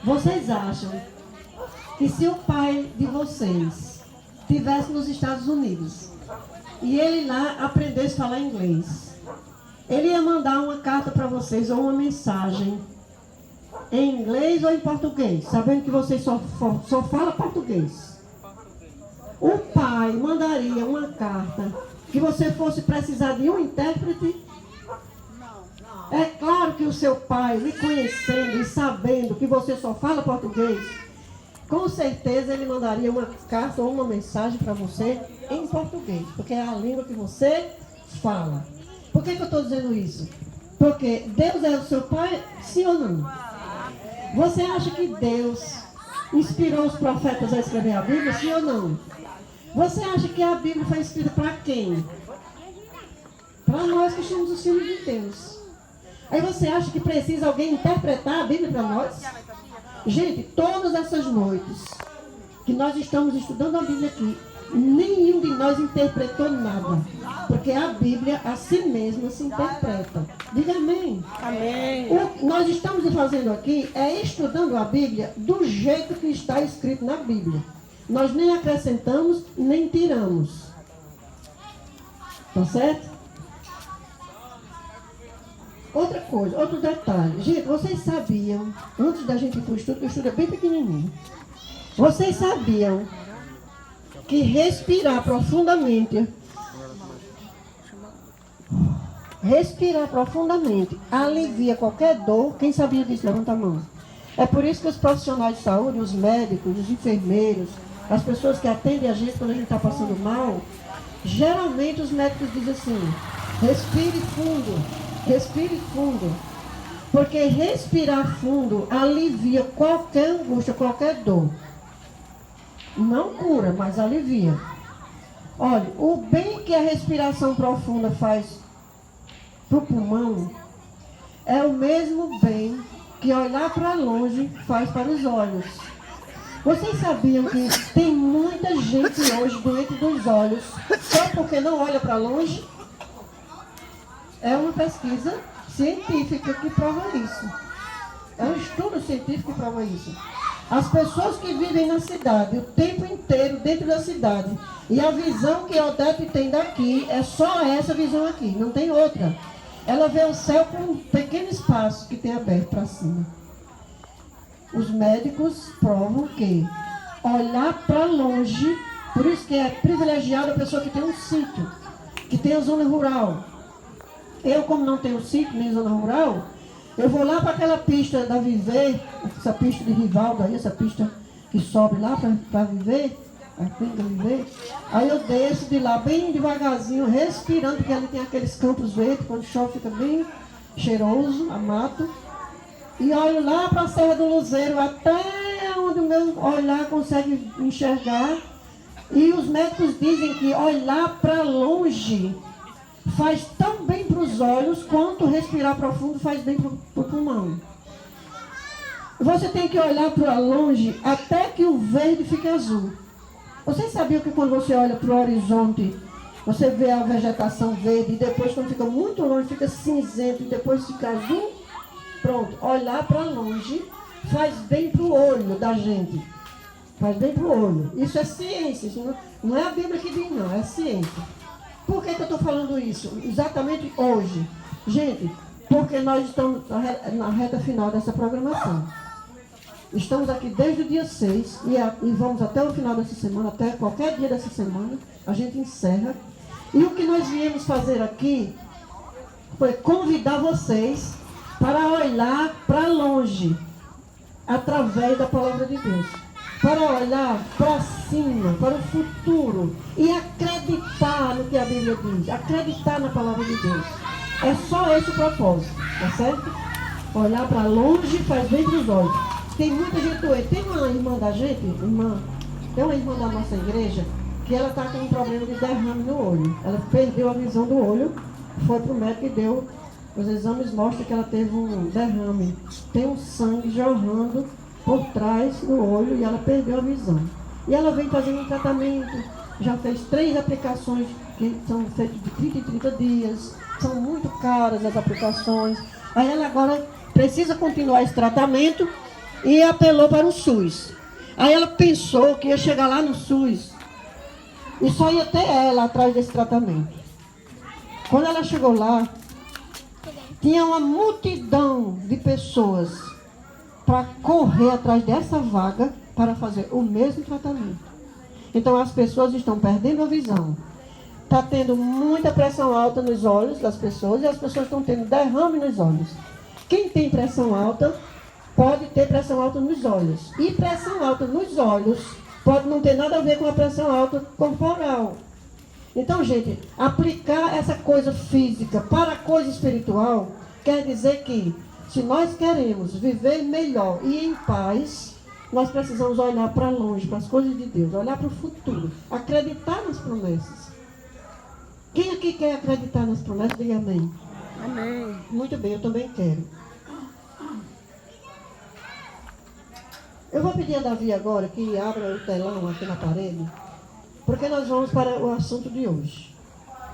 Vocês acham que se o pai de vocês estivesse nos Estados Unidos e ele lá aprendesse a falar inglês, ele ia mandar uma carta para vocês ou uma mensagem em inglês ou em português, sabendo que vocês só falam português? O pai mandaria uma carta que você fosse precisar de um intérprete? É claro que o seu pai, lhe conhecendo e sabendo que você só fala português, com certeza ele mandaria uma carta ou uma mensagem para você em português, porque é a língua que você fala. Por que eu estou dizendo isso? Porque Deus é o seu pai, sim ou não? Você acha que Deus inspirou os profetas a escrever a Bíblia, sim ou não? Você acha que a Bíblia foi escrita para quem? Para nós que somos os filhos de Deus. Aí você acha que precisa alguém interpretar a Bíblia para nós? Gente, todas essas noites que nós estamos estudando a Bíblia aqui, nenhum de nós interpretou nada. Porque a Bíblia a si mesma se interpreta. Diga amém. Amém. O que nós estamos fazendo aqui é estudando a Bíblia do jeito que está escrito na Bíblia. Nós nem acrescentamos, nem tiramos. Tá certo? Outra coisa, outro detalhe. Gente, vocês sabiam, antes da gente ir para o estudo, que o estudo é bem pequenininho. Vocês sabiam que respirar profundamente alivia qualquer dor? Quem sabia disso? Levanta a mão. É por isso que os profissionais de saúde, os médicos, os enfermeiros, as pessoas que atendem a gente quando a gente está passando mal, geralmente os médicos dizem assim: respire fundo. Respire fundo, porque respirar fundo alivia qualquer angústia, qualquer dor. Não cura, mas alivia. Olha, o bem que a respiração profunda faz para o pulmão é o mesmo bem que olhar para longe faz para os olhos. Vocês sabiam que tem muita gente hoje doente dos olhos só porque não olha para longe? É uma pesquisa científica que prova isso. É um estudo científico que prova isso. As pessoas que vivem na cidade, o tempo inteiro dentro da cidade, e a visão que a Odete tem daqui é só essa visão aqui, não tem outra. Ela vê o céu com um pequeno espaço que tem aberto para cima. Os médicos provam que olhar para longe, por isso que é privilegiada a pessoa que tem um sítio, que tem a zona rural. Eu, como não tenho sítio nem zona rural, eu vou lá para aquela pista da Viver, essa pista de Rivaldo aí, essa pista que sobe lá para Viver, a clínica Viver. Aí eu desço de lá bem devagarzinho, respirando, porque ali tem aqueles campos verdes, quando chove fica bem cheiroso, a mato. E olho lá para a Serra do Luzeiro, até onde o meu olhar consegue enxergar. E os médicos dizem que olhar para longe faz tão bem para os olhos quanto respirar profundo faz bem para o pulmão. Você tem que olhar para longe até que o verde fique azul. Vocês sabiam que quando você olha para o horizonte, você vê a vegetação verde e depois quando fica muito longe fica cinzento e depois fica azul? Pronto, olhar para longe faz bem para o olho da gente. Faz bem para o olho. Isso é ciência, isso não é a Bíblia que diz não, é ciência. Por que eu estou falando isso? Exatamente hoje. Gente, porque nós estamos na reta final dessa programação. Estamos aqui desde o dia 6 e vamos até o final dessa semana, até qualquer dia dessa semana, a gente encerra. E o que nós viemos fazer aqui foi convidar vocês para olhar para longe, através da palavra de Deus. Para olhar para cima, para o futuro e acreditar no que a Bíblia diz, acreditar na palavra de Deus. É só esse o propósito, tá certo? Olhar para longe faz bem para os olhos. Tem muita gente doente. Tem uma irmã da gente, tem uma irmã da nossa igreja, que ela está com um problema de derrame no olho. Ela perdeu a visão do olho, foi para o médico e deu. Os exames mostram que ela teve um derrame. Tem um sangue jorrando por trás do olho e ela perdeu a visão. E ela vem fazendo um tratamento, já fez 3 aplicações que são feitas de 30 em 30 dias, são muito caras as aplicações. Aí ela agora precisa continuar esse tratamento e apelou para o SUS. Aí ela pensou que ia chegar lá no SUS e só ia ter ela atrás desse tratamento. Quando ela chegou lá, tinha uma multidão de pessoas para correr atrás dessa vaga para fazer o mesmo tratamento. Então as pessoas estão perdendo a visão. Está tendo muita pressão alta nos olhos das pessoas e as pessoas estão tendo derrame nos olhos. Quem tem pressão alta pode ter pressão alta nos olhos. E pressão alta nos olhos pode não ter nada a ver com a pressão alta corporal. Então, gente, aplicar essa coisa física para a coisa espiritual quer dizer que, se nós queremos viver melhor e em paz, nós precisamos olhar para longe, para as coisas de Deus, olhar para o futuro, acreditar nas promessas. Quem aqui quer acreditar nas promessas? Diga amém. Amém. Muito bem, eu também quero. Eu vou pedir a Davi agora que abra o telão aqui na parede, porque nós vamos para o assunto de hoje.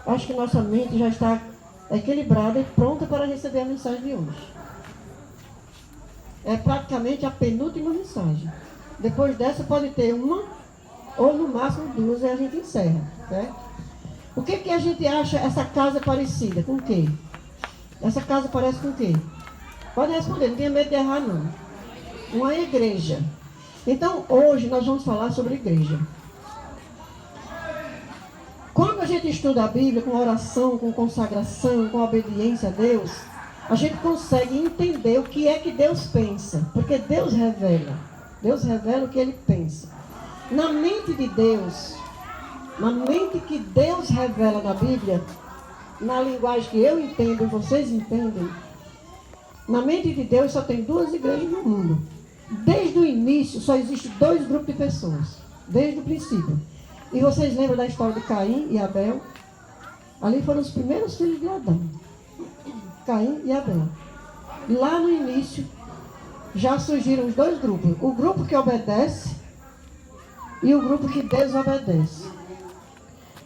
Acho que nossa mente já está equilibrada e pronta para receber a mensagem de hoje. É praticamente a penúltima mensagem. Depois dessa pode ter uma ou no máximo duas e a gente encerra, certo? O que a gente acha essa casa parecida? Com o quê? Essa casa parece com o quê? Pode responder, não tenha medo de errar não. Uma igreja. Então hoje nós vamos falar sobre igreja. Quando a gente estuda a Bíblia com oração, com consagração, com obediência a Deus, a gente consegue entender o que é que Deus pensa. Porque Deus revela. Deus revela o que Ele pensa. Na mente de Deus, na mente que Deus revela na Bíblia, na linguagem que eu entendo e vocês entendem, na mente de Deus só tem duas igrejas no mundo. Desde o início só existem dois grupos de pessoas. Desde o princípio. E vocês lembram da história de Caim e Abel? Ali foram os primeiros filhos de Adão. Caim e Abel. Lá no início já surgiram os dois grupos. O grupo que obedece e o grupo que desobedece.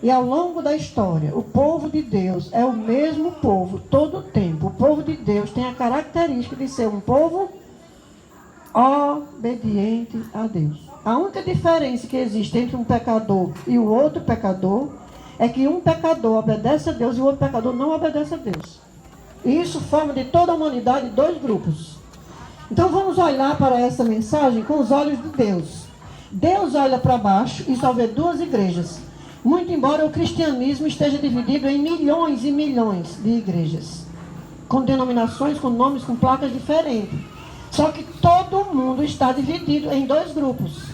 E ao longo da história, o povo de Deus é o mesmo povo todo o tempo. O povo de Deus tem a característica de ser um povo obediente a Deus. A única diferença que existe entre um pecador e o outro pecador é que um pecador obedece a Deus e o outro pecador não obedece a Deus. E isso forma de toda a humanidade dois grupos. Então vamos olhar para essa mensagem com os olhos de Deus. Deus olha para baixo e só vê duas igrejas. Muito embora o cristianismo esteja dividido em milhões e milhões de igrejas. Com denominações, com nomes, com placas diferentes. Só que todo mundo está dividido em dois grupos.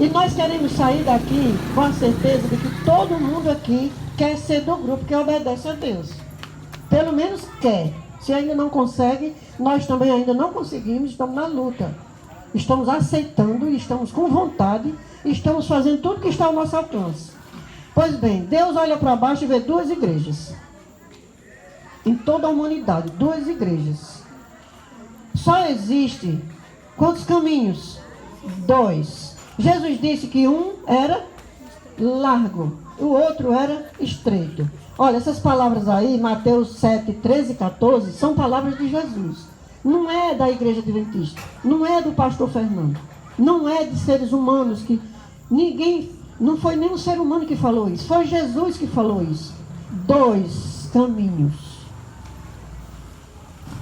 E nós queremos sair daqui com a certeza de que todo mundo aqui quer ser do grupo que obedece a Deus. Pelo menos quer. Se ainda não consegue, nós também ainda não conseguimos, estamos na luta. Estamos aceitando, estamos com vontade, estamos fazendo tudo que está ao nosso alcance. Pois bem, Deus olha para baixo e vê duas igrejas. Em toda a humanidade, duas igrejas. Só existe quantos caminhos? Dois. Jesus disse que um era largo, o outro era estreito. Olha, essas palavras aí, Mateus 7, 13 e 14, são palavras de Jesus. Não é da igreja adventista, não é do pastor Fernando, não é de seres humanos que ninguém, não foi nenhum ser humano que falou isso, foi Jesus que falou isso. Dois caminhos.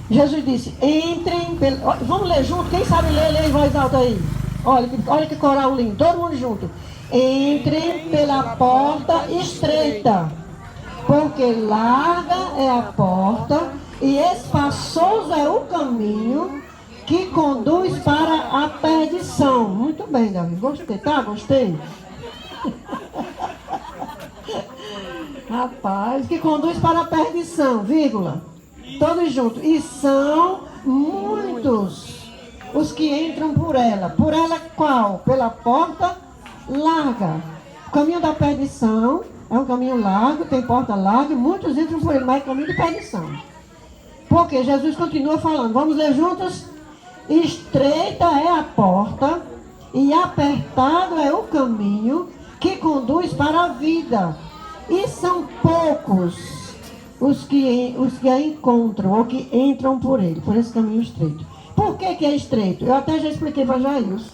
Jesus disse, entrem pelo... Vamos ler junto? Quem sabe ler, lê em voz alta aí. Olha que coral lindo, todo mundo junto. Entrem pela porta estreita, porque larga é a porta e espaçoso é o caminho que conduz para a perdição. Muito bem, Davi, gostei, tá? Gostei. Rapaz, que conduz para a perdição, vírgula. Todos juntos. E são muitos os que entram por ela. Por ela qual? Pela porta larga. O caminho da perdição é um caminho largo, tem porta larga, e muitos entram por ele, mas é caminho de perdição. Porque Jesus continua falando. Vamos ler juntos? Estreita é a porta e apertado é o caminho que conduz para a vida. E são poucos os que a encontram ou que entram por ele, por esse caminho estreito. Por que é estreito? Eu até já expliquei para Jairus.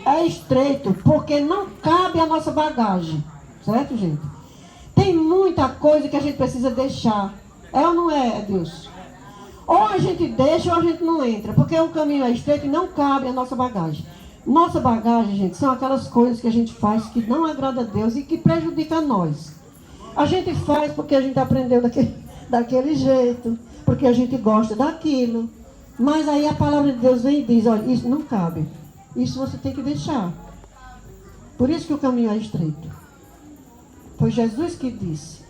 É estreito porque não cabe a nossa bagagem. Certo, gente? Tem muita coisa que a gente precisa deixar. É ou não é, Deus? Ou a gente deixa ou a gente não entra. Porque o caminho é estreito e não cabe a nossa bagagem. Nossa bagagem, gente, são aquelas coisas que a gente faz que não agrada a Deus e que prejudica a nós. A gente faz porque a gente aprendeu daquele jeito, porque a gente gosta daquilo. Mas aí a palavra de Deus vem e diz, olha, isso não cabe. Isso você tem que deixar. Por isso que o caminho é estreito. Foi Jesus que disse.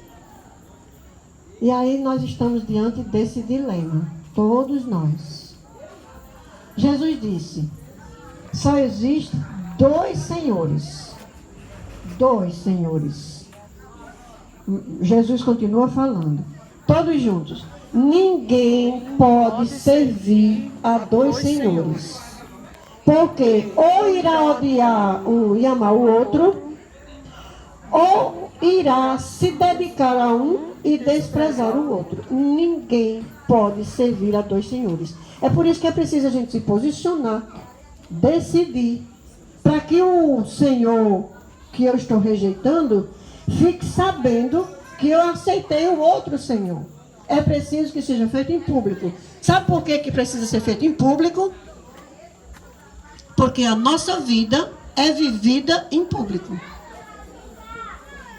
E aí nós estamos diante desse dilema. Todos nós. Jesus disse, só existem 2 senhores. 2 senhores. Jesus continua falando. Todos juntos. Ninguém pode servir a 2 senhores. Porque ou irá odiar e amar o outro, ou irá se dedicar a um e desprezar o outro. Ninguém pode servir a 2 senhores. É por isso que é preciso a gente se posicionar, decidir, para que o Senhor que eu estou rejeitando fique sabendo que eu aceitei o outro Senhor. É preciso que seja feito em público. Sabe por que precisa ser feito em público? Porque a nossa vida é vivida em público.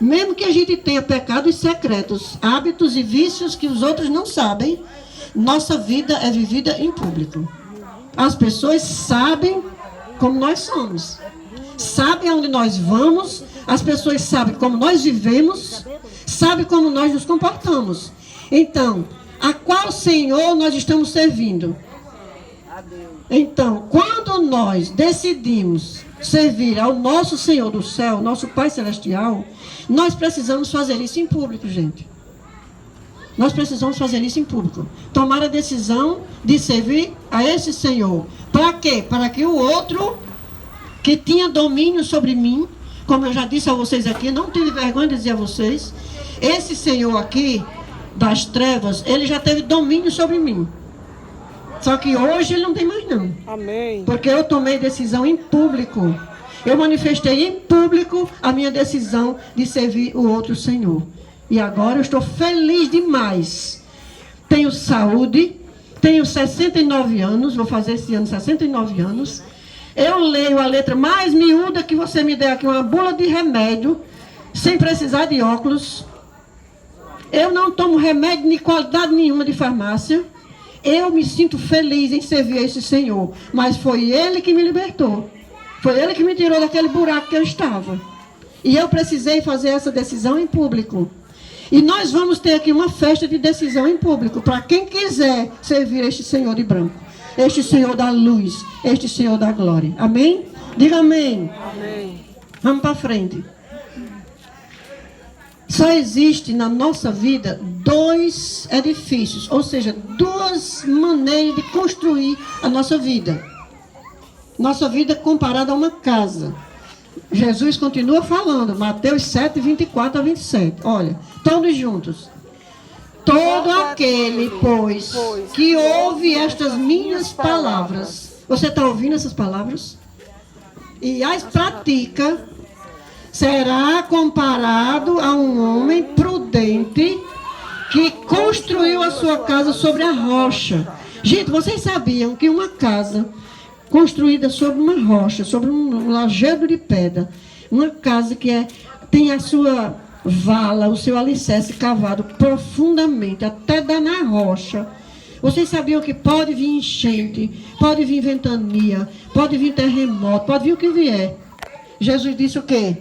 Mesmo que a gente tenha pecados secretos, hábitos e vícios que os outros não sabem, nossa vida é vivida em público. As pessoas sabem como nós somos. Sabem aonde nós vamos, as pessoas sabem como nós vivemos, sabem como nós nos comportamos. Então, a qual Senhor nós estamos servindo? Então, quando nós decidimos servir ao nosso Senhor do céu, nosso Pai Celestial, nós precisamos fazer isso em público, gente. Nós precisamos fazer isso em público. Tomar a decisão de servir a esse Senhor. Para quê? Para que o outro que tinha domínio sobre mim, como eu já disse a vocês aqui, não tive vergonha de dizer a vocês, esse Senhor aqui, das trevas, ele já teve domínio sobre mim. Só que hoje ele não tem mais não. Amém. Porque eu tomei decisão em público. Eu manifestei em público a minha decisão de servir o outro Senhor. E agora eu estou feliz demais. Tenho saúde, tenho 69 anos, vou fazer esse ano 69 anos. Eu leio a letra mais miúda que você me der aqui, uma bula de remédio, sem precisar de óculos. Eu não tomo remédio de qualidade nenhuma de farmácia. Eu me sinto feliz em servir a esse Senhor. Mas foi Ele que me libertou. Foi Ele que me tirou daquele buraco que eu estava. E eu precisei fazer essa decisão em público. E nós vamos ter aqui uma festa de decisão em público. Para quem quiser servir este Senhor de branco. Este Senhor da luz. Este Senhor da glória. Amém? Diga amém. Amém. Vamos para frente. Só existe na nossa vida 2 edifícios, ou seja, 2 maneiras de construir a nossa vida. Nossa vida comparada a uma casa. Jesus continua falando, Mateus 7, 24 a 27. Olha, todos juntos. Todo aquele, pois, que ouve estas minhas palavras. Você está ouvindo essas palavras? E as pratica, será comparado a um homem prudente que construiu a sua casa sobre a rocha. Gente, vocês sabiam que uma casa construída sobre uma rocha, sobre um lajedo de pedra, uma casa que tem a sua vala, o seu alicerce cavado profundamente, até dar na rocha. Vocês sabiam que pode vir enchente, pode vir ventania, pode vir terremoto, pode vir o que vier. Jesus disse o quê?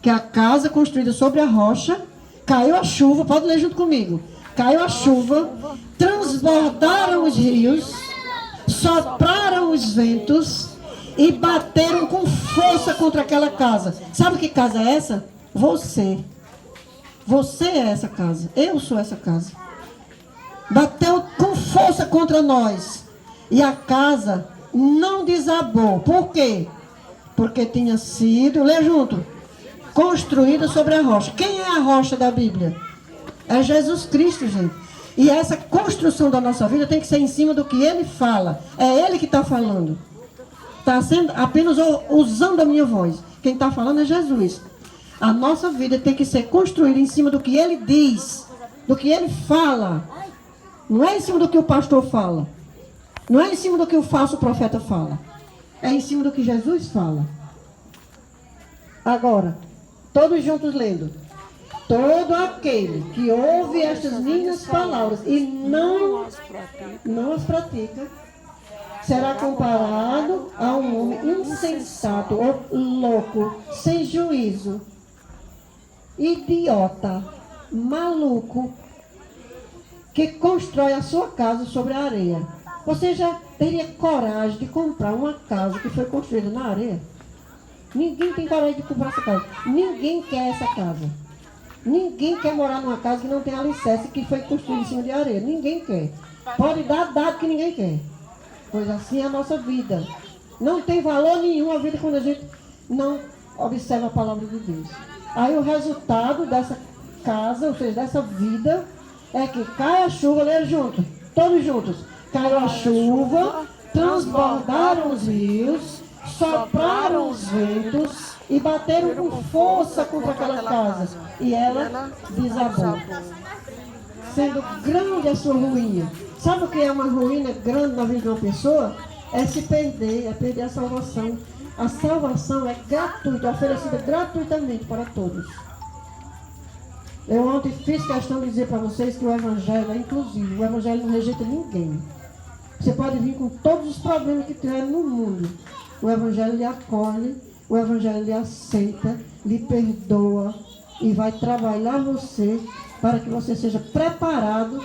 Que a casa construída sobre a rocha, caiu a chuva, pode ler junto comigo. Caiu a chuva, transbordaram os rios, sopraram os ventos e bateram com força contra aquela casa. Sabe que casa é essa? Você. Você é essa casa. Eu sou essa casa. Bateu com força contra nós. E a casa não desabou. Por quê? Porque tinha sido, lê junto, construída sobre a rocha. Quem é a rocha da Bíblia? É Jesus Cristo, gente. E essa construção da nossa vida tem que ser em cima do que Ele fala. É Ele que está falando. Está sendo apenas usando a minha voz. Quem está falando é Jesus. A nossa vida tem que ser construída em cima do que Ele diz, do que Ele fala. Não é em cima do que o pastor fala. Não é em cima do que o falso profeta fala. É em cima do que Jesus fala. Agora, todos juntos lendo. Todo aquele que ouve estas minhas palavras e não as pratica, será comparado a um homem insensato ou louco, sem juízo, idiota, maluco, que constrói a sua casa sobre a areia. Você já teria coragem de comprar uma casa que foi construída na areia? Ninguém tem coragem de comprar essa casa. Ninguém quer essa casa. Ninguém quer morar numa casa que não tem alicerce, que foi construída em cima de areia. Ninguém quer. Pode dar dado que ninguém quer. Pois assim é a nossa vida. Não tem valor nenhum a vida quando a gente não observa a palavra de Deus. Aí o resultado dessa casa, ou seja, dessa vida, é que cai a chuva, leia junto, todos juntos. Caiu a chuva, transbordaram os rios, sopraram os ventos e bateram com força contra aquela casa. E ela desabou. Sendo grande a sua ruína. Sabe o que é uma ruína grande na vida de uma pessoa? É se perder, é perder a salvação. A salvação é gratuita, oferecida gratuitamente para todos. Eu ontem fiz questão de dizer para vocês que o Evangelho é inclusivo. O Evangelho não rejeita ninguém. Você pode vir com todos os problemas que tiver no mundo. O Evangelho lhe acolhe, o Evangelho lhe aceita, lhe perdoa e vai trabalhar você para que você seja preparado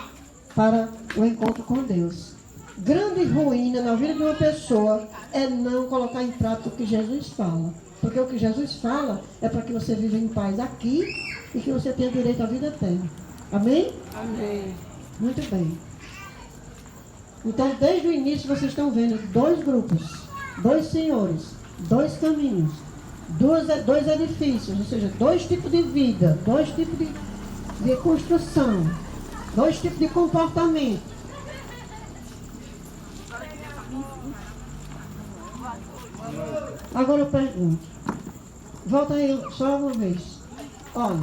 para o encontro com Deus. Grande ruína na vida de uma pessoa é não colocar em prática o que Jesus fala. Porque o que Jesus fala é para que você viva em paz aqui e que você tenha direito à vida eterna. Amém? Amém. Muito bem. Então, desde o início, vocês estão vendo dois grupos, dois senhores, dois caminhos, dois edifícios, ou seja, dois tipos de vida, dois tipos de construção, dois tipos de comportamento. Agora eu pergunto. Volta aí só uma vez. Olha.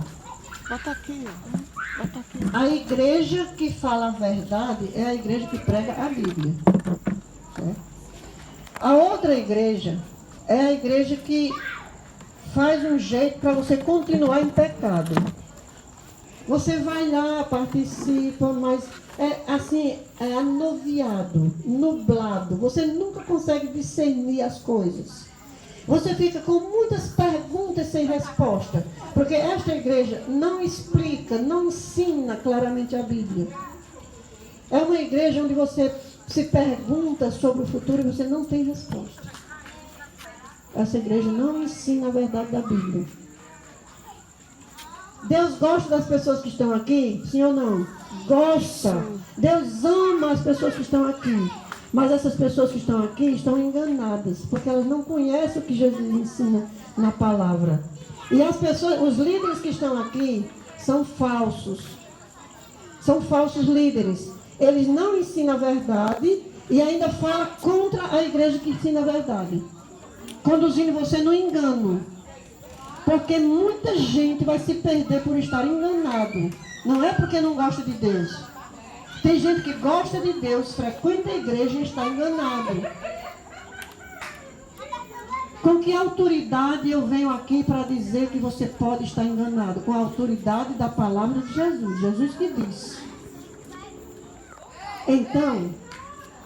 Bota aqui, ó. Bota aqui. A igreja que fala a verdade é a igreja que prega a Bíblia. Certo? A outra igreja é a igreja que faz um jeito para você continuar em pecado. Você vai lá, participa, mas é anuviado, nublado. Você nunca consegue discernir as coisas. Você fica com muitas perguntas sem resposta. Porque esta igreja não explica, não ensina claramente a Bíblia. É uma igreja onde você se pergunta sobre o futuro e você não tem resposta. Essa igreja não ensina a verdade da Bíblia. Deus gosta das pessoas que estão aqui? Sim ou não? Gosta. Deus ama as pessoas que estão aqui. Mas essas pessoas que estão aqui estão enganadas, porque elas não conhecem o que Jesus ensina na palavra. E as pessoas, os líderes que estão aqui são falsos. São falsos líderes. Eles não ensinam a verdade e ainda falam contra a igreja que ensina a verdade, conduzindo você no engano. Porque muita gente vai se perder por estar enganado. Não é porque não gosta de Deus. Tem gente que gosta de Deus, frequenta a igreja e está enganado. Com que autoridade eu venho aqui para dizer que você pode estar enganado? Com a autoridade da palavra de Jesus. Jesus que diz. Então,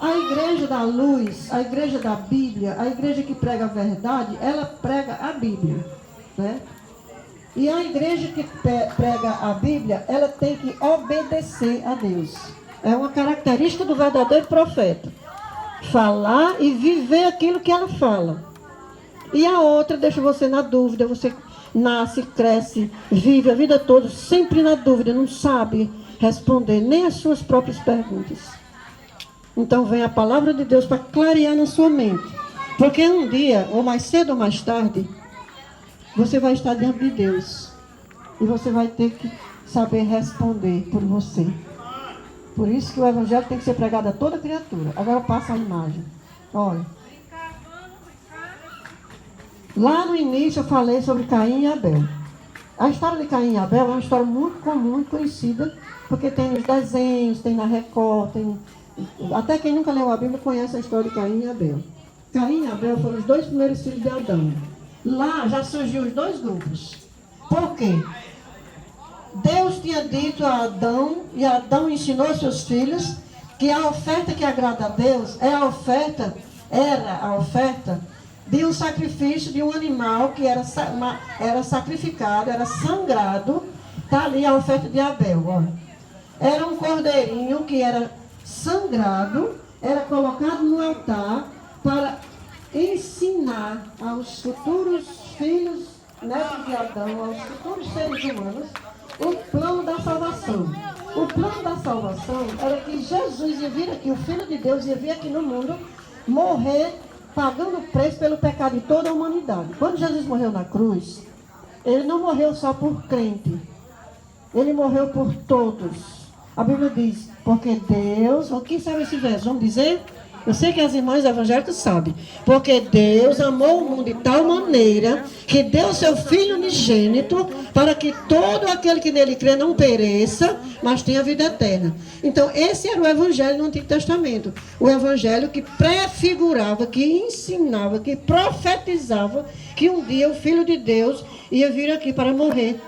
a igreja da luz, a igreja da Bíblia, a igreja que prega a verdade, ela prega a Bíblia, né? E a igreja que prega a Bíblia, ela tem que obedecer a Deus. É uma característica do verdadeiro profeta. Falar e viver aquilo que ela fala. E a outra deixa você na dúvida. Você nasce, cresce, vive a vida toda sempre na dúvida. Não sabe responder nem as suas próprias perguntas. Então vem a palavra de Deus para clarear na sua mente. Porque um dia, ou mais cedo ou mais tarde, você vai estar diante de Deus. E você vai ter que saber responder por você. Por isso que o evangelho tem que ser pregado a toda criatura. Agora passa a imagem. Olha. Lá no início eu falei sobre Caim e Abel. A história de Caim e Abel é uma história muito comum e conhecida, porque tem nos desenhos, tem na Record, até quem nunca leu a Bíblia conhece a história de Caim e Abel. Caim e Abel foram os dois primeiros filhos de Adão. Lá já surgiu os dois grupos. Por quê? Deus tinha dito a Adão, e Adão ensinou aos seus filhos, que a oferta que agrada a Deus era a oferta de um sacrifício de um animal que era sacrificado, era sangrado. Está ali a oferta de Abel. Olha. Era um cordeirinho que era sangrado, era colocado no altar para ensinar aos futuros filhos, netos de Adão, aos futuros seres humanos, o plano da salvação. O plano da salvação era que Jesus ia vir aqui, o Filho de Deus ia vir aqui no mundo, morrer, pagando o preço pelo pecado de toda a humanidade. Quando Jesus morreu na cruz, ele não morreu só por crente, ele morreu por todos. A Bíblia diz, porque Deus, quem sabe esse verso? Vamos dizer? Eu sei que as irmãs evangélicas sabem. Porque Deus amou o mundo de tal maneira que deu seu Filho unigênito para que todo aquele que nele crê não pereça, mas tenha vida eterna. Então, esse era o evangelho no Antigo Testamento. O evangelho que prefigurava, que ensinava, que profetizava que um dia o Filho de Deus ia vir aqui para morrer.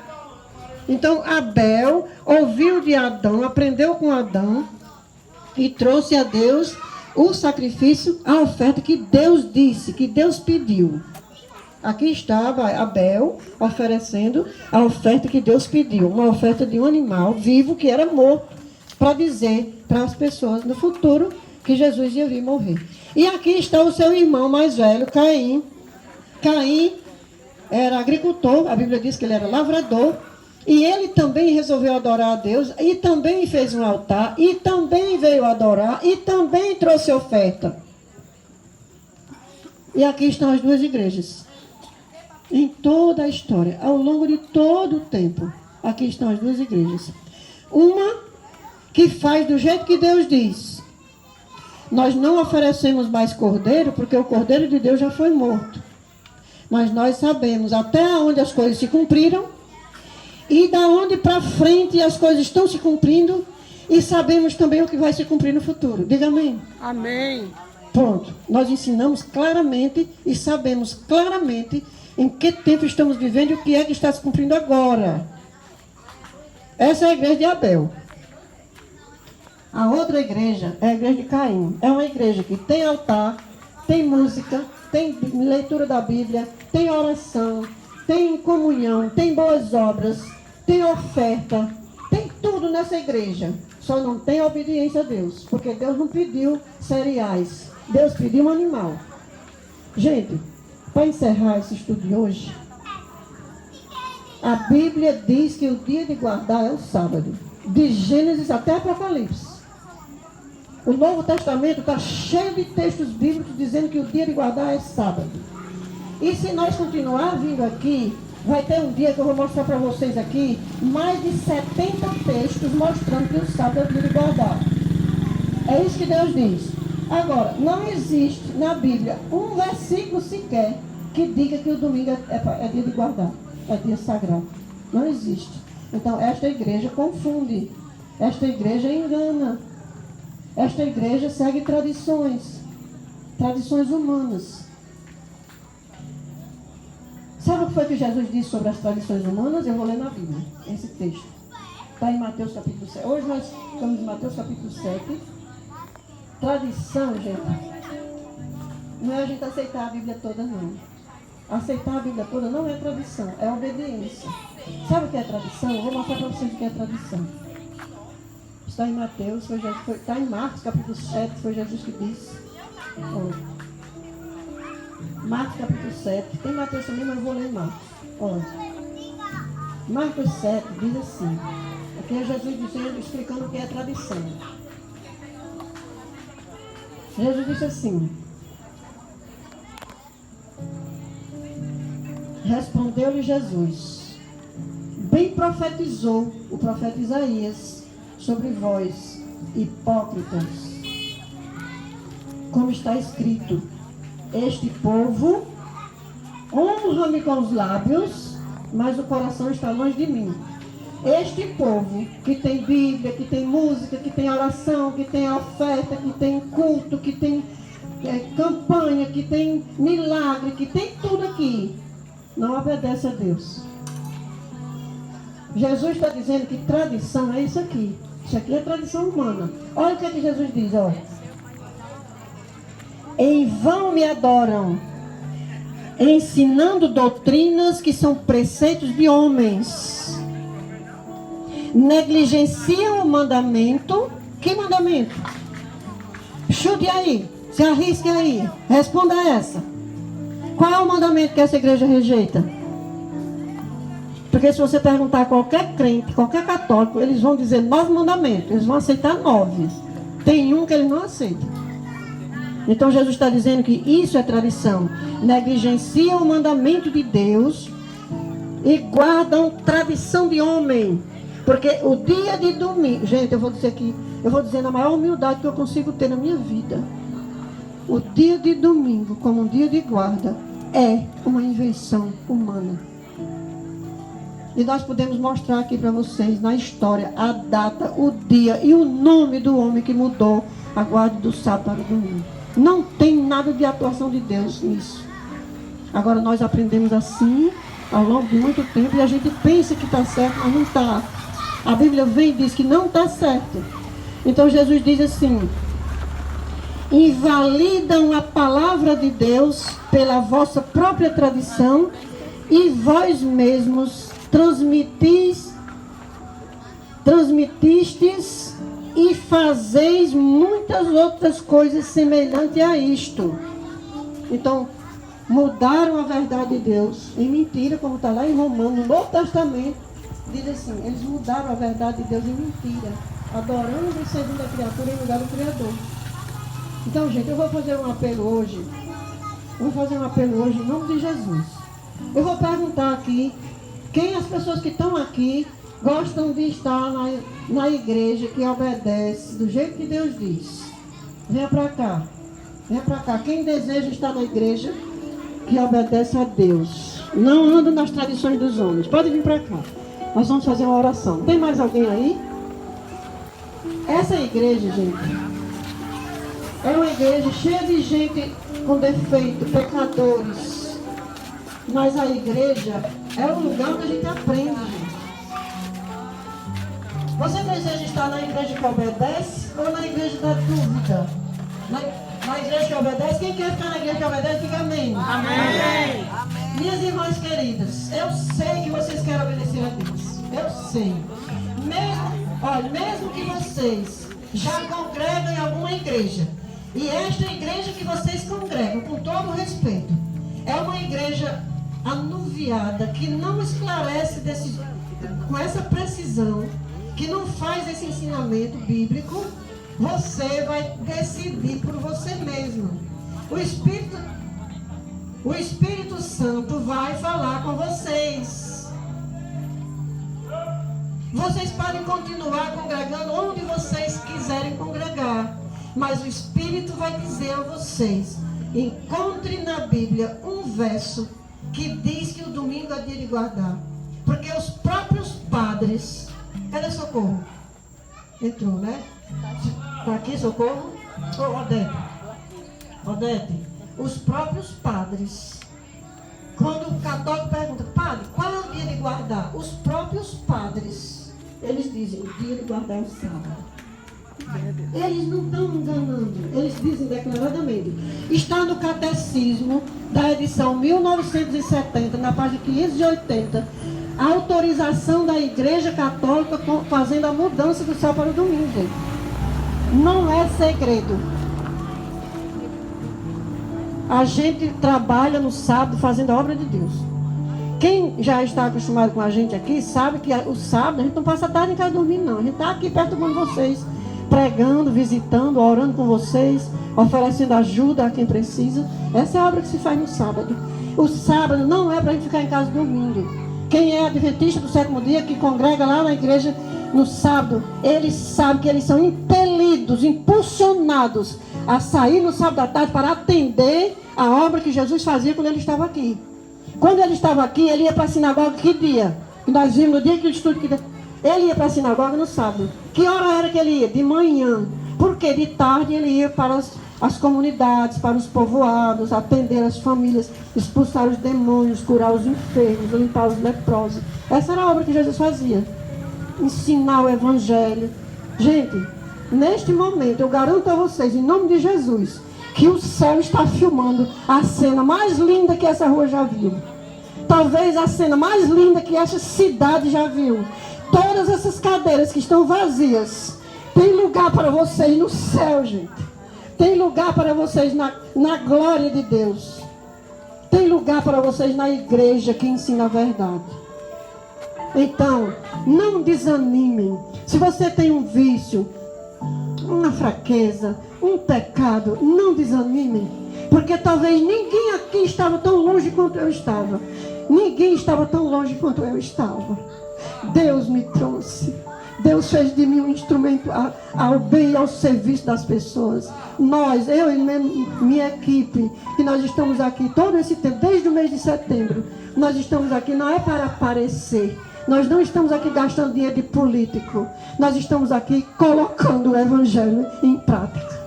Então, Abel ouviu de Adão, aprendeu com Adão e trouxe a Deus o sacrifício, a oferta que Deus disse, que Deus pediu. Aqui estava Abel oferecendo a oferta que Deus pediu, uma oferta de um animal vivo que era morto, para dizer para as pessoas no futuro que Jesus ia vir morrer. E aqui está o seu irmão mais velho, Caim. Caim era agricultor, a Bíblia diz que ele era lavrador, e ele também resolveu adorar a Deus, e também fez um altar, e também veio adorar, e também trouxe oferta. E aqui estão as duas igrejas. Em toda a história, ao longo de todo o tempo, aqui estão as duas igrejas. Uma que faz do jeito que Deus diz. Nós não oferecemos mais cordeiro, porque o cordeiro de Deus já foi morto. Mas nós sabemos até onde as coisas se cumpriram, e da onde para frente as coisas estão se cumprindo, e sabemos também o que vai se cumprir no futuro. Diga amém. Amém. Pronto. Nós ensinamos claramente e sabemos claramente em que tempo estamos vivendo e o que é que está se cumprindo agora. Essa é a igreja de Abel. A outra igreja é a igreja de Caim. É uma igreja que tem altar, tem música, tem leitura da Bíblia, tem oração, tem comunhão, tem boas obras, tem oferta, tem tudo nessa igreja. Só não tem obediência a Deus, porque Deus não pediu cereais, Deus pediu um animal. Gente, para encerrar esse estudo de hoje, a Bíblia diz que o dia de guardar é o sábado, de Gênesis até Apocalipse. O Novo Testamento está cheio de textos bíblicos dizendo que o dia de guardar é sábado. E se nós continuar vindo aqui, vai ter um dia que eu vou mostrar para vocês aqui mais de 70 textos mostrando que o sábado é o dia de guardar. É isso que Deus diz. Agora, não existe na Bíblia um versículo sequer que diga que o domingo é dia de guardar, é dia sagrado. Não existe. Então, esta igreja confunde, esta igreja engana, esta igreja segue tradições humanas. Sabe o que foi que Jesus disse sobre as tradições humanas? Eu vou ler na Bíblia, esse texto. Está em Mateus capítulo 7. Hoje nós estamos em Mateus capítulo 7. Tradição, gente, não é a gente aceitar a Bíblia toda, não. Aceitar a Bíblia toda não é tradição, é obediência. Sabe o que é tradição? Eu vou mostrar para vocês o que é tradição. Está em Mateus, está em Marcos capítulo 7, foi Jesus que disse. Olha. Marcos capítulo 7, tem Mateus também, mas eu vou ler Marcos. Olha. Marcos 7 diz assim, aqui é Jesus dizendo, explicando o que é tradição. Jesus disse assim, respondeu-lhe Jesus, bem profetizou o profeta Isaías sobre vós, hipócritas. Como está escrito, este povo honra-me com os lábios, mas o coração está longe de mim. Este povo que tem Bíblia, que tem música, que tem oração, que tem oferta, que tem culto, que tem campanha, que tem milagre, que tem tudo aqui, não obedece a Deus. Jesus está dizendo que tradição é isso aqui. Isso aqui é tradição humana. Olha o que Jesus diz, olha. Em vão me adoram, ensinando doutrinas que são preceitos de homens. Negligenciam o mandamento. Que mandamento? Chute aí, se arrisque aí, responda essa. Qual é o mandamento que essa igreja rejeita? Porque se você perguntar a qualquer crente, qualquer católico, eles vão dizer 9 mandamentos, eles vão aceitar 9. Tem um que eles não aceitam. Então Jesus está dizendo que isso é tradição. Negligenciam o mandamento de Deus e guardam tradição de homem. Porque o dia de domingo, gente, eu vou dizer aqui, eu vou dizer na maior humildade que eu consigo ter na minha vida. O dia de domingo, como um dia de guarda, é uma invenção humana. E nós podemos mostrar aqui para vocês, na história, a data, o dia e o nome do homem que mudou a guarda do sábado para o domingo. Não tem nada de atuação de Deus nisso. Agora nós aprendemos assim, ao longo de muito tempo, e a gente pensa que está certo, mas não está. A Bíblia vem e diz que não está certo. Então Jesus diz assim: invalidam a palavra de Deus pela vossa própria tradição e vós mesmos transmitistes e fazeis muitas outras coisas semelhantes a isto. Então, mudaram a verdade de Deus em mentira, como está lá em Romanos, no Novo Testamento, diz assim, eles mudaram a verdade de Deus em mentira, adorando e servindo a criatura em lugar do Criador. Então, gente, eu vou fazer um apelo hoje, em nome de Jesus. Eu vou perguntar aqui, quem as pessoas que estão aqui gostam de estar na igreja que obedece do jeito que Deus diz? Venha para cá. Venha para cá. Quem deseja estar na igreja que obedece a Deus, não anda nas tradições dos homens, pode vir para cá. Nós vamos fazer uma oração. Tem mais alguém aí? Essa igreja, gente, é uma igreja cheia de gente com defeito, pecadores. Mas a igreja é o lugar onde a gente aprende, gente. Você deseja estar na igreja que obedece ou na igreja da dúvida? Na igreja que obedece, quem quer ficar na igreja que obedece, diga amém. Amém. Minhas irmãs queridas, eu sei que vocês querem obedecer a Deus. Eu sei. Mesmo que vocês já congregam em alguma igreja, e esta igreja que vocês congregam, com todo respeito, é uma igreja anuviada, que não esclarece com essa precisão, que não faz esse ensinamento bíblico, você vai decidir por você mesmo. O Espírito Santo vai falar com vocês. Vocês podem continuar congregando onde vocês quiserem congregar, mas o Espírito vai dizer a vocês: encontre na Bíblia um verso que diz que o domingo é dia de guardar. Porque os próprios padres... Cadê Socorro? Entrou, né? Está aqui Socorro? Odete. Os próprios padres, quando o católico pergunta: padre, qual é o dia de guardar? Os próprios padres, eles dizem: o dia de guardar é o sábado. Eles não estão enganando, eles dizem declaradamente. Está no catecismo da edição 1970, na página 580, a autorização da Igreja Católica fazendo a mudança do sábado para o domingo, gente. Não é segredo. A gente trabalha no sábado fazendo a obra de Deus. Quem já está acostumado com a gente aqui sabe que o sábado a gente não passa a tarde em casa dormindo, não. A gente está aqui perturbando vocês, pregando, visitando, orando com vocês, oferecendo ajuda a quem precisa. Essa é a obra que se faz no sábado. O sábado não é para a gente ficar em casa dormindo. Quem é adventista do sétimo dia, que congrega lá na igreja no sábado, eles sabem que eles são impelidos movidos, impulsionados a sair no sábado à tarde para atender a obra que Jesus fazia quando ele estava aqui. Quando ele estava aqui, ele ia para a sinagoga que dia? Nós vimos no dia que o estudo que ele ia para a sinagoga no sábado. Que hora era que ele ia? De manhã. Porque de tarde ele ia para as comunidades, para os povoados, atender as famílias, expulsar os demônios, curar os enfermos, limpar os leprosos. Essa era a obra que Jesus fazia. Ensinar o evangelho. Gente, neste momento eu garanto a vocês, em nome de Jesus, que o céu está filmando a cena mais linda que essa rua já viu. Talvez a cena mais linda que essa cidade já viu. Todas essas cadeiras que estão vazias, tem lugar para vocês no céu, gente. Tem lugar para vocês na glória de Deus. Tem lugar para vocês na igreja que ensina a verdade. Então, não desanimem. Se você tem um vício, uma fraqueza, um pecado, não desanimem. Porque talvez ninguém aqui estava tão longe quanto eu estava. Ninguém estava tão longe quanto eu estava. Deus me trouxe. Deus fez de mim um instrumento ao bem e ao serviço das pessoas. Nós, eu e minha equipe, que nós estamos aqui todo esse tempo, desde o mês de setembro, nós estamos aqui não é para aparecer. Nós não estamos aqui gastando dinheiro de político. Nós estamos aqui colocando o evangelho em prática.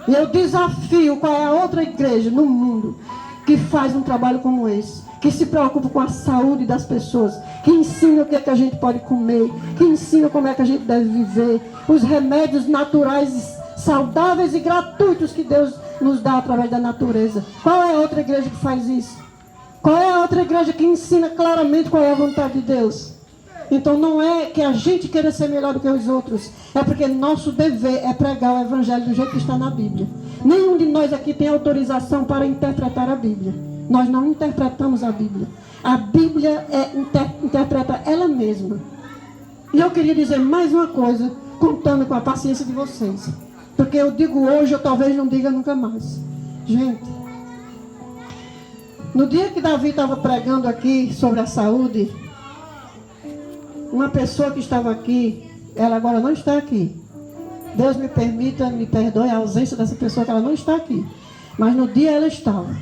E eu desafio qual é a outra igreja no mundo que faz um trabalho como esse, que se preocupa com a saúde das pessoas, que ensina o que é que a gente pode comer, que ensina como é que a gente deve viver, os remédios naturais, saudáveis e gratuitos que Deus nos dá através da natureza. Qual é a outra igreja que faz isso? Qual é a outra igreja que ensina claramente qual é a vontade de Deus? Então não é que a gente queira ser melhor do que os outros, é porque nosso dever é pregar o evangelho do jeito que está na Bíblia. Nenhum de nós aqui tem autorização para interpretar a Bíblia. Nós não interpretamos a Bíblia. A Bíblia interpreta ela mesma. E eu queria dizer mais uma coisa, contando com a paciência de vocês. Porque eu digo hoje, eu talvez não diga nunca mais. Gente, no dia que Davi estava pregando aqui sobre a saúde, uma pessoa que estava aqui, ela agora não está aqui. Deus me permita, me perdoe a ausência dessa pessoa, que ela não está aqui. Mas no dia ela estava.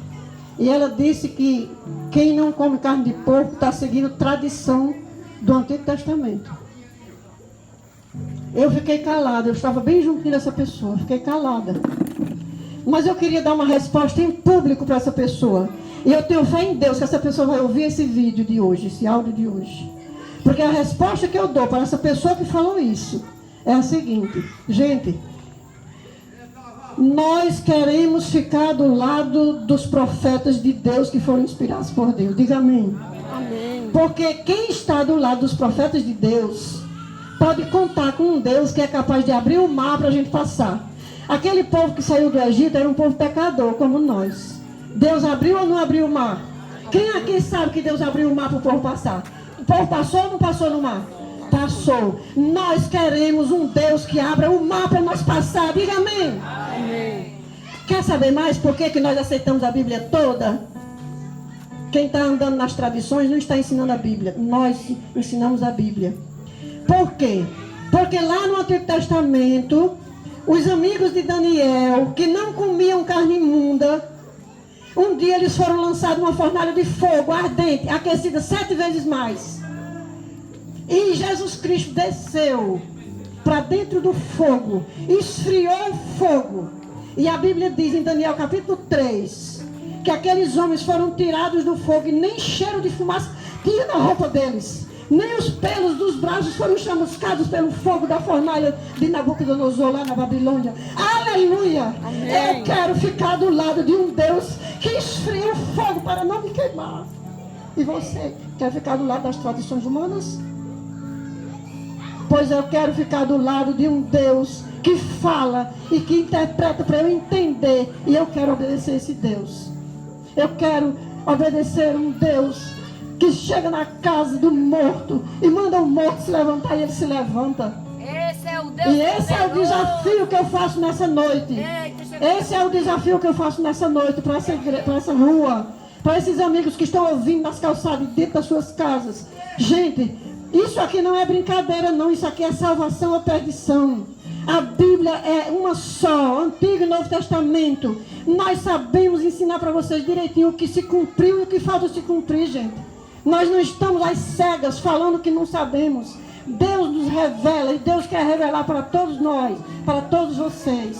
E ela disse que quem não come carne de porco está seguindo tradição do Antigo Testamento. Eu fiquei calada, eu estava bem juntinho dessa pessoa, fiquei calada. Mas eu queria dar uma resposta em público para essa pessoa. E eu tenho fé em Deus que essa pessoa vai ouvir esse vídeo de hoje, esse áudio de hoje. Porque a resposta que eu dou para essa pessoa que falou isso é a seguinte: gente, nós queremos ficar do lado dos profetas de Deus que foram inspirados por Deus. Diga amém. Amém. Porque quem está do lado dos profetas de Deus pode contar com um Deus que é capaz de abrir o mar para a gente passar. Aquele povo que saiu do Egito era um povo pecador, como nós. Deus abriu ou não abriu o mar? Quem aqui sabe que Deus abriu o mar para o povo passar? O povo passou ou não passou no mar? Passou. Nós queremos um Deus que abra o mar para nós passar. Diga amém. Amém. Quer saber mais por que nós aceitamos a Bíblia toda? Quem está andando nas tradições não está ensinando a Bíblia. Nós ensinamos a Bíblia. Por quê? Porque lá no Antigo Testamento, os amigos de Daniel, que não comiam carne imunda, um dia eles foram lançados numa fornalha de fogo ardente, aquecida 7 vezes mais. E Jesus Cristo desceu para dentro do fogo, esfriou o fogo. E a Bíblia diz em Daniel capítulo 3, que aqueles homens foram tirados do fogo e nem cheiro de fumaça tinha na roupa deles. Nem os pelos dos braços foram chamuscados pelo fogo da fornalha de Nabucodonosor lá na Babilônia. Aleluia! Amém. Eu quero ficar do lado de um Deus que esfria o fogo para não me queimar. E você quer ficar do lado das tradições humanas? Pois eu quero ficar do lado de um Deus que fala e que interpreta para eu entender. E eu quero obedecer esse Deus. Eu quero obedecer um Deus que chega na casa do morto e manda o morto se levantar e ele se levanta. Esse é o Deus. E esse é o desafio que eu faço nessa noite. Esse é o desafio que eu faço nessa noite para essa rua, para esses amigos que estão ouvindo nas calçadas e dentro das suas casas. Gente, isso aqui não é brincadeira não, isso aqui é salvação ou perdição. A Bíblia é uma só, Antigo e Novo Testamento. Nós sabemos ensinar para vocês direitinho o que se cumpriu e o que falta se cumprir, gente. Nós não estamos às cegas falando que não sabemos. Deus nos revela e Deus quer revelar para todos nós, para todos vocês.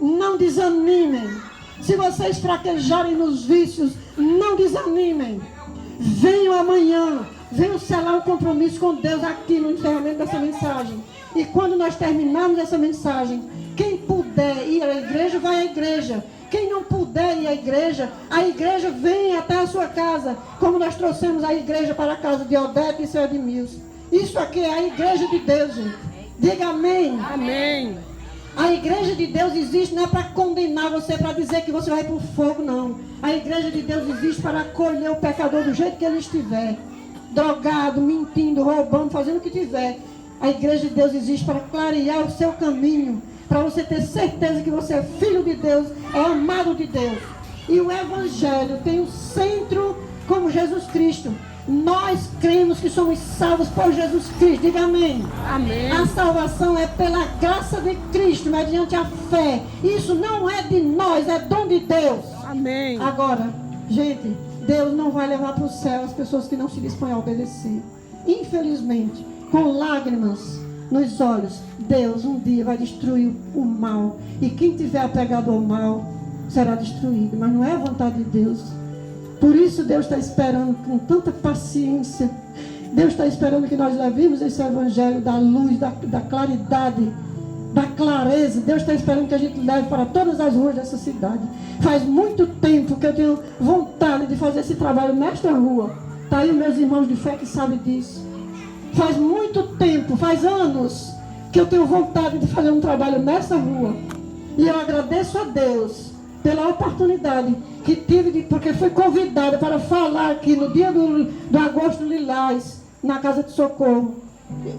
Não desanimem. Se vocês fraquejarem nos vícios, não desanimem. Venham amanhã. Venham selar um compromisso com Deus aqui no encerramento dessa mensagem. E quando nós terminarmos essa mensagem, quem puder ir à igreja, vai à igreja. Quem não puder ir à igreja, a igreja vem até a sua casa. Como nós trouxemos a igreja para a casa de Odete e seu Edmilson. Isso aqui é a igreja de Deus, gente. Diga amém. Amém. A igreja de Deus existe não é para condenar você, para dizer que você vai para o fogo, não. A igreja de Deus existe para acolher o pecador do jeito que ele estiver. Drogado, mentindo, roubando, fazendo o que tiver. A igreja de Deus existe para clarear o seu caminho, para você ter certeza que você é filho de Deus, é amado de Deus. E o Evangelho tem um centro como Jesus Cristo. Nós cremos que somos salvos por Jesus Cristo. Diga amém. Amém. A salvação é pela graça de Cristo, mediante a fé. Isso não é de nós, é dom de Deus. Amém. Agora, gente, Deus não vai levar para o céu as pessoas que não se dispõem a obedecer. Infelizmente, com lágrimas nos olhos, Deus um dia vai destruir o mal. E quem tiver apegado ao mal será destruído. Mas não é a vontade de Deus. Por isso Deus está esperando com tanta paciência. Deus está esperando que nós levemos esse evangelho da luz, da claridade, da clareza. Deus está esperando que a gente leve para todas as ruas dessa cidade. Faz muito tempo que eu tenho vontade de fazer esse trabalho nesta rua. Está aí meus irmãos de fé que sabem disso. Faz muito tempo, faz anos que eu tenho vontade de fazer um trabalho nessa rua. E eu agradeço a Deus pela oportunidade que tive, porque fui convidada para falar aqui no dia do Agosto Lilás, na Casa de Socorro,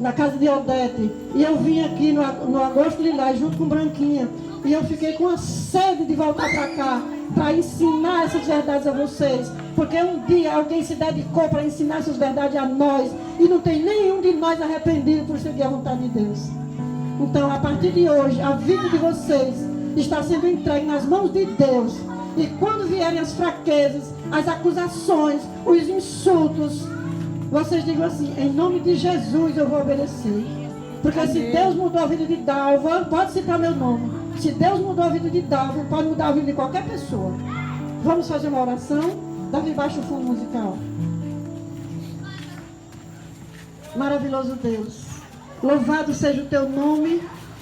na casa de Odete. E eu vim aqui no Agosto Lilás junto com Branquinha. E eu fiquei com a sede de voltar para cá, para ensinar essas verdades a vocês. Porque um dia alguém se dedicou para ensinar essas verdades a nós. E não tem nenhum de nós arrependido por seguir a vontade de Deus. Então, a partir de hoje, a vida de vocês está sendo entregue nas mãos de Deus. E quando vierem as fraquezas, as acusações, os insultos, vocês digam assim: em nome de Jesus eu vou obedecer. Porque amém. Se Deus mudou a vida de Dalva, pode citar meu nome. Se Deus mudou a vida de Dalva, pode mudar a vida de qualquer pessoa. Vamos fazer uma oração? Davi, baixa o fundo musical. Maravilhoso Deus, louvado seja o teu nome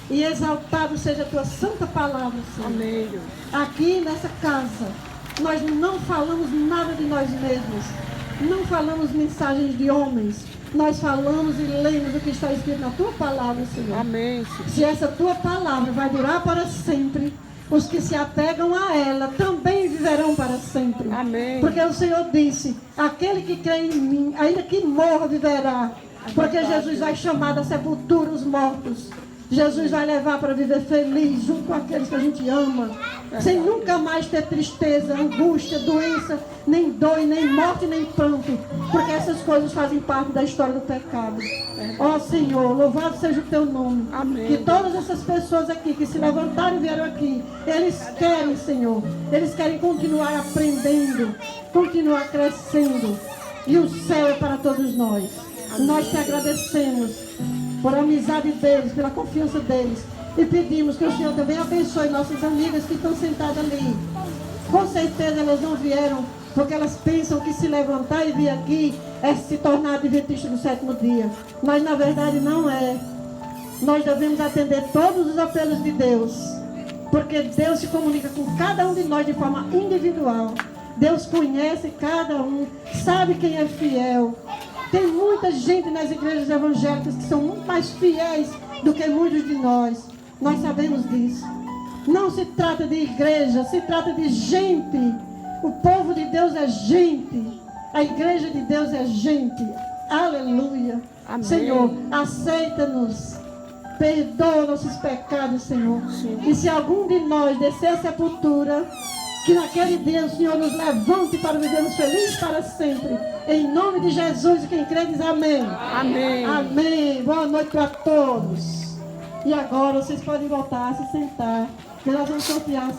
e exaltado seja a tua santa palavra, Senhor. Amém. Aqui nessa casa, nós não falamos nada de nós mesmos. Não falamos mensagens de homens. Nós falamos e lemos o que está escrito na tua palavra, Senhor. Amém, Senhor. Se essa tua palavra vai durar para sempre, os que se apegam a ela também viverão para sempre. Amém. Porque o Senhor disse: aquele que crê em mim, ainda que morra, viverá. Porque Jesus vai chamar da sepultura os mortos. Jesus vai levar para viver feliz junto com aqueles que a gente ama, sem nunca mais ter tristeza, angústia, doença, nem dor, nem morte, nem pranto, porque essas coisas fazem parte da história do pecado. Ó Senhor, louvado seja o teu nome. Amém. Que todas essas pessoas aqui que se levantaram e vieram aqui, eles querem, Senhor, eles querem continuar aprendendo, continuar crescendo, e o céu é para todos nós. Amém. Nós te agradecemos por amizade deles, pela confiança deles. E pedimos que o Senhor também abençoe nossas amigas que estão sentadas ali. Com certeza elas não vieram porque elas pensam que se levantar e vir aqui é se tornar adventista do sétimo dia. Mas na verdade não é. Nós devemos atender todos os apelos de Deus, porque Deus se comunica com cada um de nós de forma individual. Deus conhece cada um, sabe quem é fiel. Tem muita gente nas igrejas evangélicas que são muito mais fiéis do que muitos de nós. Nós sabemos disso. Não se trata de igreja, se trata de gente. O povo de Deus é gente. A igreja de Deus é gente. Aleluia. Amém. Senhor, aceita-nos. Perdoa nossos pecados, Senhor. Sim. E se algum de nós descer a sepultura, que naquele dia o Senhor nos levante para vivermos felizes para sempre. Em nome de Jesus, e quem crê diz amém. Amém. Amém. Boa noite para todos. E agora vocês podem voltar a se sentar, que nós vamos sortear